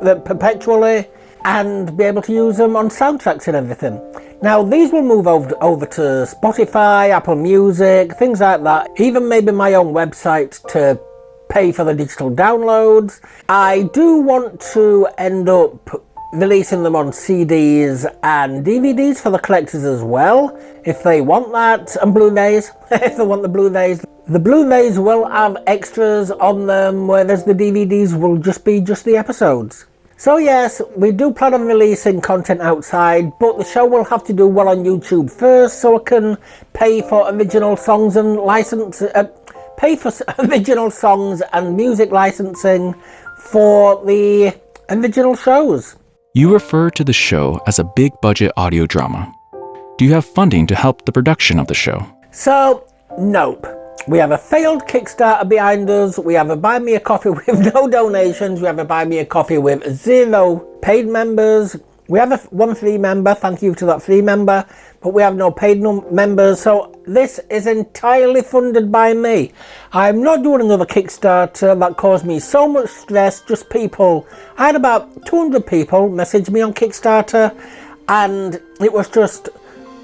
perpetually, and be able to use them on soundtracks and everything. Now these will move over to Spotify, Apple Music, things like that, even maybe my own website to pay for the digital downloads. I do want to end up releasing them on CDs and DVDs for the collectors as well, if they want that, and Blu-rays, if they want the Blu-rays. The Blu-rays will have extras on them, whereas the DVDs will just be the episodes. So yes, we do plan on releasing content outside, but the show will have to do well on YouTube first, so I can pay for original songs and original songs and music licensing for the original shows. You refer to the show as a big budget audio drama. Do you have funding to help the production of the show? So, nope. We have a failed Kickstarter behind us. We have a Buy Me a Coffee with no donations. We have a Buy Me a Coffee with 0 paid members. We have one free member, thank you to that free member, but we have no paid members, so this is entirely funded by me. I'm not doing another Kickstarter. That caused me so much stress, just people. I had about 200 people message me on Kickstarter, and it was just,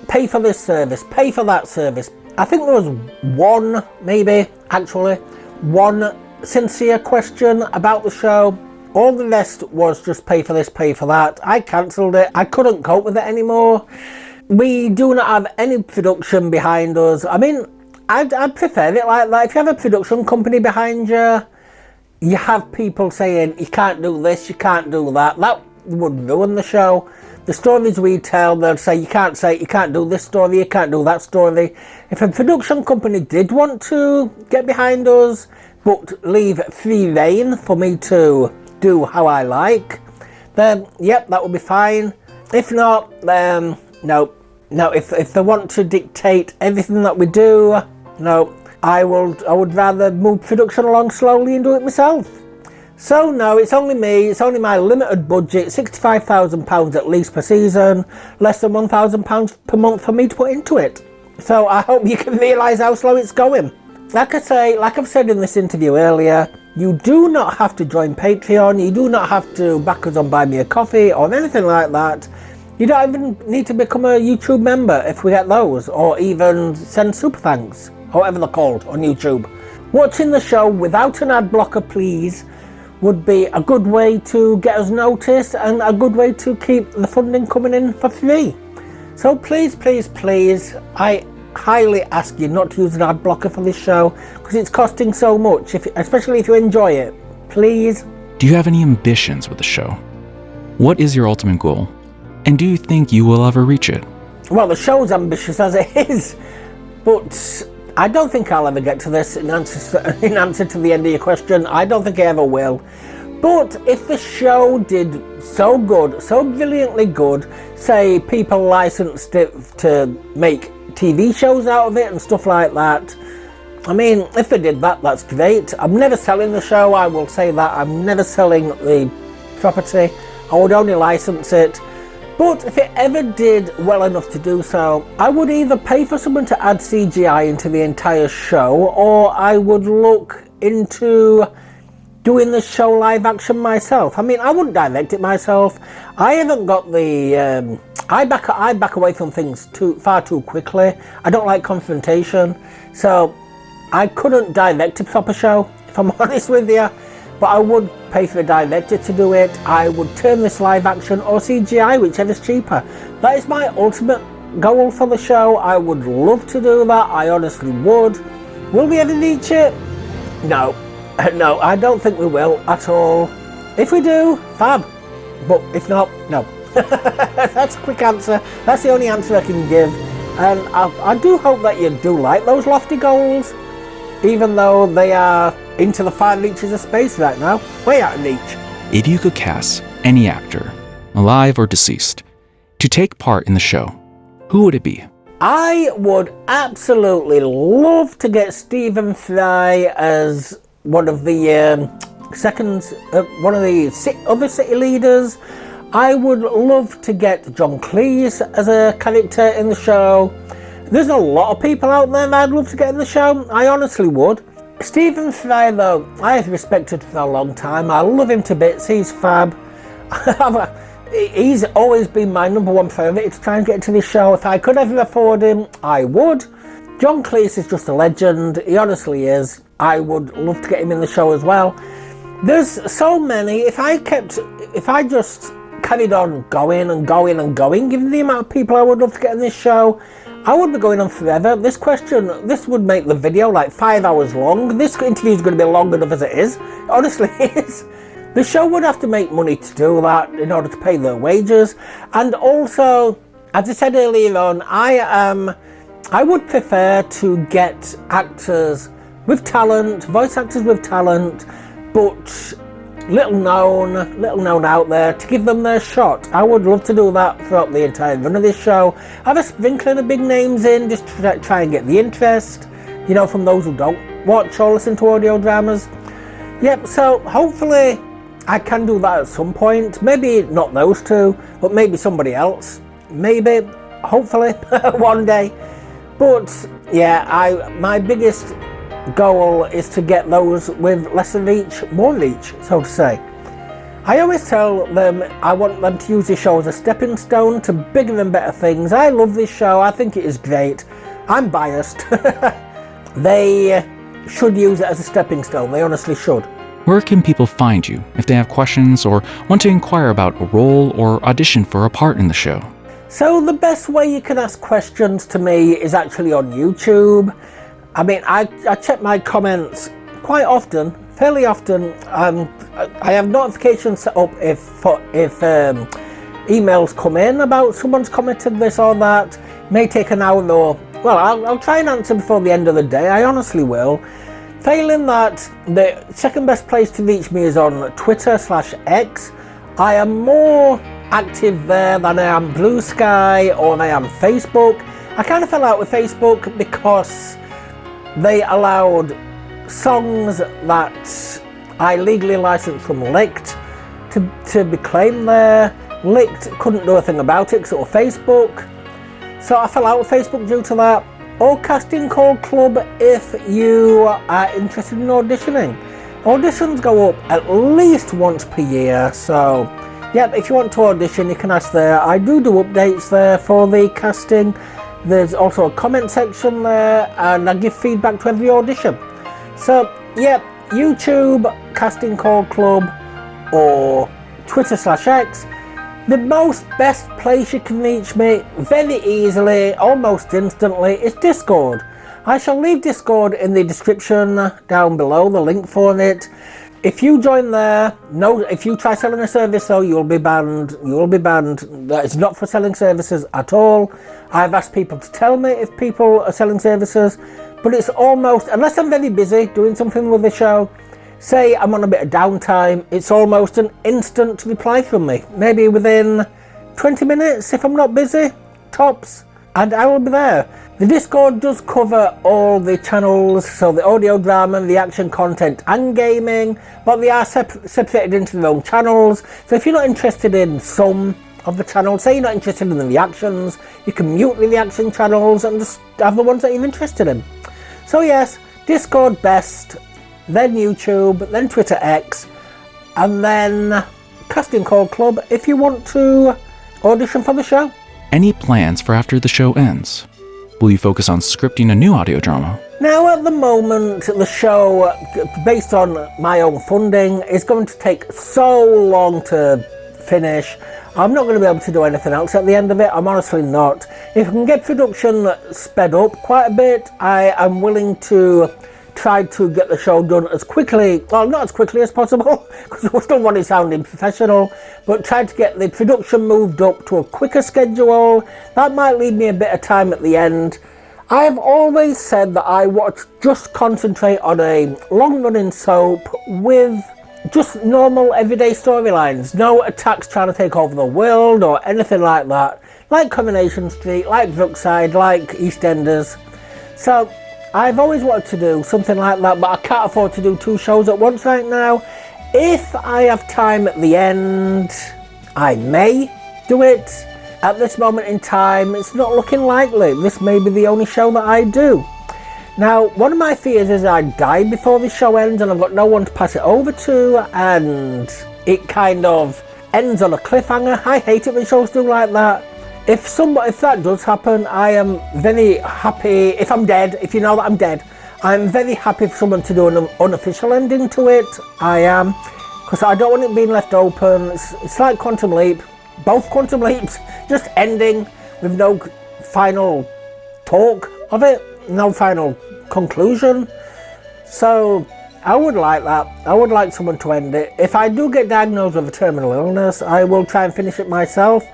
pay for this service, pay for that service. I think there was one sincere question about the show. All the rest was just pay for this, pay for that. I cancelled it. I couldn't cope with it anymore. We do not have any production behind us. I mean, I'd prefer it like that. If you have a production company behind you, you have people saying, you can't do this, you can't do that. That would ruin the show. The stories we tell, they'll say, you can't do this story, you can't do that story. If a production company did want to get behind us, but leave free reign for me to do how I like, then yep, that would be fine. If not, no. If they want to dictate everything that we do, no. I would rather move production along slowly and do it myself. So no, it's only me, it's only my limited budget, £65,000 at least per season, less than £1,000 per month for me to put into it. So I hope you can realise how slow it's going. Like I've said in this interview earlier, you do not have to join Patreon, you do not have to back us on Buy Me a Coffee or anything like that. You don't even need to become a YouTube member if we get those, or even send super thanks, or whatever they're called on YouTube. Watching the show without an ad blocker, please, would be a good way to get us noticed and a good way to keep the funding coming in for free. So please, I highly ask you not to use an ad blocker for this show, because it's costing so much, especially if you enjoy it. Please. Do you have any ambitions with the show? What is your ultimate goal? And do you think you will ever reach it? Well, the show's ambitious as it is, but I don't think I'll ever get to this in answer to the end of your question. I don't think I ever will. But if the show did so good, so brilliantly good, say people licensed it to make TV shows out of it and stuff like that, I mean, if they did that, that's great. I'm never selling the show, I will say that. I'm never selling the property. I would only license it. But if it ever did well enough to do so, I would either pay for someone to add CGI into the entire show, or I would look into doing the show live action myself. I mean, I wouldn't direct it myself. I haven't got the... I back away from things far too quickly. I don't like confrontation. So I couldn't direct a proper show, if I'm honest with you. But I would pay for a director to do it. I would turn this live action or CGI, whichever's cheaper. That is my ultimate goal for the show. I would love to do that. I honestly would. Will we ever reach it? No. No, I don't think we will at all. If we do, fab. But if not, no. That's a quick answer. That's the only answer I can give. And I do hope that you do like those lofty goals, even though they are into the far reaches of space right now. Way out of reach. If you could cast any actor, alive or deceased, to take part in the show, who would it be? I would absolutely love to get Stephen Fry as one of the other city leaders. I would love to get John Cleese as a character in the show. There's a lot of people out there that I'd love to get in the show. I honestly would. Stephen Fry, though, I have respected for a long time. I love him to bits. He's fab. He's always been my number one favourite to try and get into this show. If I could ever afford him, I would. John Cleese is just a legend. He honestly is. I would love to get him in the show as well. There's so many. If I just carried on going and going and going, given the amount of people I would love to get in this show, I would be going on forever. This would make the video like 5 hours long. This interview is going to be long enough as it is. It honestly is. The show would have to make money to do that in order to pay their wages. And also, as I said earlier on, I would prefer to get actors with talent, voice actors with talent, but little known out there, to give them their shot. I would love to do that throughout the entire run of this show. Have a sprinkling of big names in, just to try and get the interest, from those who don't watch or listen to audio dramas. Yep, so hopefully I can do that at some point. Maybe not those two, but maybe somebody else. Maybe, hopefully, one day. But yeah, my biggest goal is to get those with lesser reach, more reach, so to say. I always tell them I want them to use this show as a stepping stone to bigger and better things. I love this show. I think it is great. I'm biased. They should use it as a stepping stone. They honestly should. Where can people find you if they have questions or want to inquire about a role or audition for a part in the show? So the best way you can ask questions to me is actually on YouTube. I mean, I check my comments quite often, fairly often. I have notifications set up if emails come in about someone's commented this or that. It may take an hour or, well, I'll try and answer before the end of the day. I honestly will. Failing that, the second best place to reach me is on Twitter/X. I am more active there than I am Blue Sky or I am Facebook. I kind of fell out with Facebook because they allowed songs that I legally licensed from Licked to be claimed there. Licked couldn't do a thing about it because it was Facebook. So I fell out with Facebook due to that. Or Casting Call Club if you are interested in auditioning. Auditions go up at least once per year, so yeah, if you want to audition you can ask there. I do updates there for the casting. There's also a comment section there and I give feedback to every audition. So yeah, YouTube, Casting Call Club or Twitter/X. The most best place you can reach me very easily, almost instantly, is Discord. I shall leave Discord in the description down below, the link for it. If you join there, if you try selling a service though, you'll be banned. You will be banned. That is not for selling services at all. I've asked people to tell me if people are selling services, but it's almost, unless I'm very busy doing something with the show, say I'm on a bit of downtime, it's almost an instant reply from me. Maybe within 20 minutes if I'm not busy, tops, and I will be there. The Discord does cover all the channels, so the audio drama, the action content and gaming, but they are separated into their own channels. So if you're not interested in some of the channels, say you're not interested in the reactions, you can mute the reaction channels and just have the ones that you're interested in. So yes, Discord best, then YouTube, then Twitter/X, and then Casting Call Club if you want to audition for the show. Any plans for after the show ends? Will you focus on scripting a new audio drama? Now at the moment, the show, based on my own funding, is going to take so long to finish. I'm not going to be able to do anything else at the end of it, I'm honestly not. If I can get production sped up quite a bit, I am willing to try to get the show done as quickly, well not as quickly as possible, because I still want it sounding professional, but try to get the production moved up to a quicker schedule. That might leave me a bit of time at the end. I've always said that I want to just concentrate on a long-running soap with just normal everyday storylines, no attacks trying to take over the world or anything like that, like Coronation Street, like Brookside, like EastEnders. So I've always wanted to do something like that, but I can't afford to do two shows at once right now. If I have time at the end, I may do it. At this moment in time, it's not looking likely. This may be the only show that I do. Now, one of my fears is I die before the show ends and I've got no one to pass it over to, and it kind of ends on a cliffhanger. I hate it when shows do like that. If that does happen, I am very happy. If I'm dead, if you know that I'm dead, I'm very happy for someone to do an unofficial ending to it. I am, because I don't want it being left open. It's like Quantum Leap, both Quantum Leaps, just ending with no final talk of it, no final conclusion. So I would like that. I would like someone to end it. If I do get diagnosed with a terminal illness, I will try and finish it myself.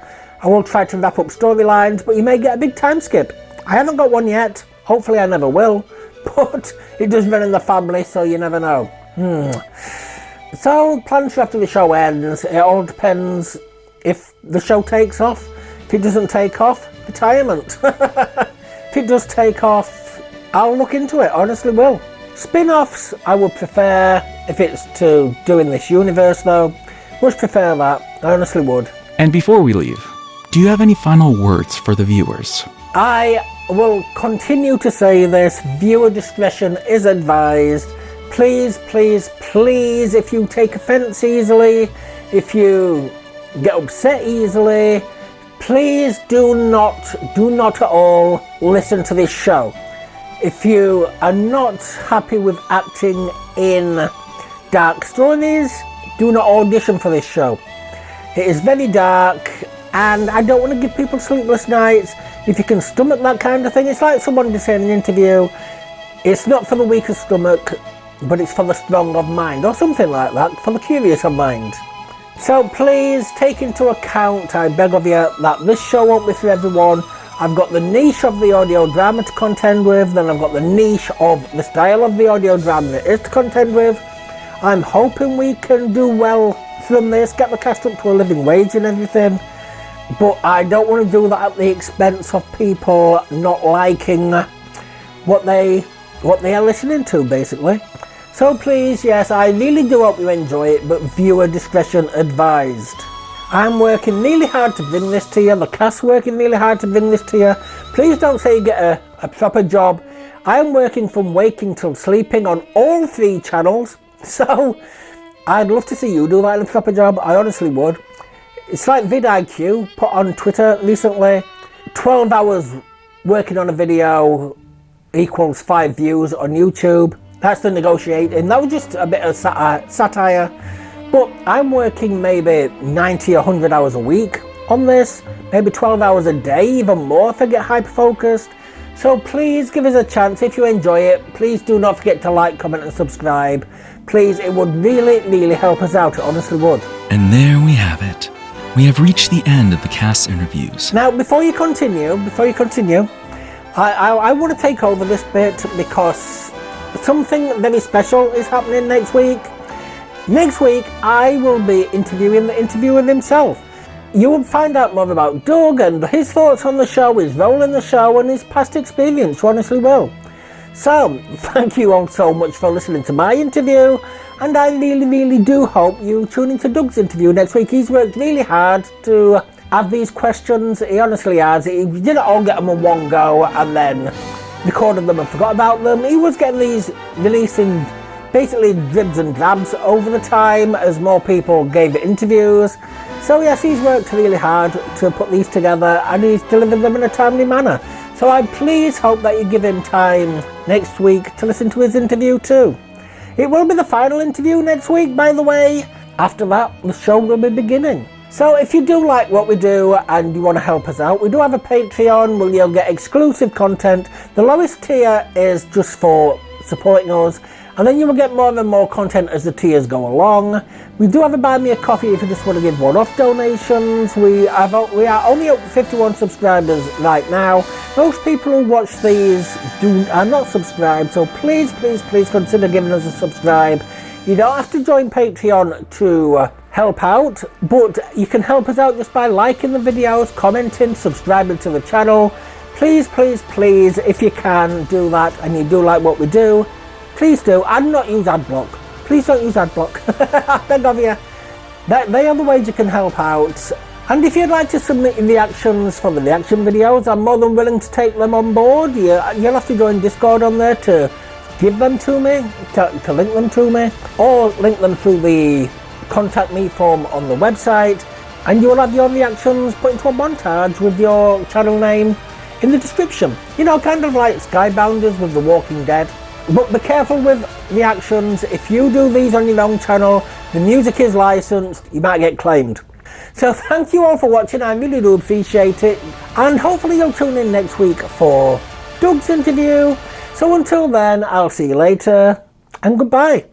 I will try to wrap up storylines, but you may get a big time skip. I haven't got one yet. Hopefully I never will, but it does run in the family, so you never know. So plans for after the show ends, it all depends if the show takes off. If it doesn't take off, retirement. If it does take off, I'll look into it, honestly will. Spin-offs I would prefer if it's to do in this universe though. Much prefer that, I honestly would. And before we leave, do you have any final words for the viewers? I will continue to say this, viewer discretion is advised. Please, please, please, if you take offence easily, if you get upset easily, please do not at all listen to this show. If you are not happy with acting in dark stories, do not audition for this show. It is very dark, and I don't want to give people sleepless nights. If you can stomach that kind of thing, it's like someone just saying in an interview, it's not for the weak of stomach, but it's for the strong of mind, or something like that, for the curious of mind. So please take into account, I beg of you, that this show won't be for everyone. I've got the niche of the audio drama to contend with, then I've got the niche of the style of the audio drama it is to contend with. I'm hoping we can do well from this, get the cast up to a living wage and everything, but I don't want to do that at the expense of people not liking what they are listening to, basically. So please, yes, I really do hope you enjoy it, but viewer discretion advised. I'm working really hard to bring this to you, the cast's working really hard to bring this to you. Please don't say you get a proper job. I'm working from waking till sleeping on all 3 channels, so I'd love to see you do that in a proper job, I honestly would. It's like vidIQ put on Twitter recently, 12 hours working on a video equals 5 views on YouTube. That's the negotiating. That was just a bit of satire. But I'm working maybe 90 or 100 hours a week on this, maybe 12 hours a day, even more if I get hyper-focused. So please give us a chance if you enjoy it. Please do not forget to like, comment and subscribe. Please, it would really, really help us out. It honestly would. And there we have it. We have reached the end of the cast interviews. Now, before you continue, I want to take over this bit because something very special is happening next week. Next week, I will be interviewing the interviewer himself. You will find out more about Doug and his thoughts on the show, his role in the show, and his past experience. You honestly will. So, thank you all so much for listening to my interview, and I really, really do hope you tune into Doug's interview next week. He's worked really hard to have these questions. He honestly has. He didn't all get them in one go and then recorded them and forgot about them. He was getting these releasing basically dribs and drabs over the time as more people gave interviews. So yes, he's worked really hard to put these together and he's delivered them in a timely manner. So I please hope that you give him time next week to listen to his interview too. It will be the final interview next week, by the way. After that, the show will be beginning. So if you do like what we do and you want to help us out, we do have a Patreon where you'll get exclusive content. The lowest tier is just for supporting us, and then you will get more and more content as the tiers go along. We do have a Buy Me a Coffee if you just want to give one-off donations. We are only up 51 subscribers right now. Most people who watch these are not subscribed, so please, please, please consider giving us a subscribe. You don't have to join Patreon to help out, but you can help us out just by liking the videos, commenting, subscribing to the channel. Please, please, please, if you can do that and you do like what we do, please do, and not use AdBlock. Please don't use AdBlock. I beg of you. They are the ways you can help out. And if you'd like to submit your reactions for the reaction videos, I'm more than willing to take them on board. You'll have to join Discord on there to give them to me, to link them to me, or link them through the contact me form on the website, and you will have your reactions put into a montage with your channel name in the description. You know, kind of like Skybounders with The Walking Dead. But be careful with reactions. If you do these on your own channel, the music is licensed, you might get claimed. So thank you all for watching, I really do appreciate it, and hopefully you'll tune in next week for Doug's interview. So until then, I'll see you later, and goodbye.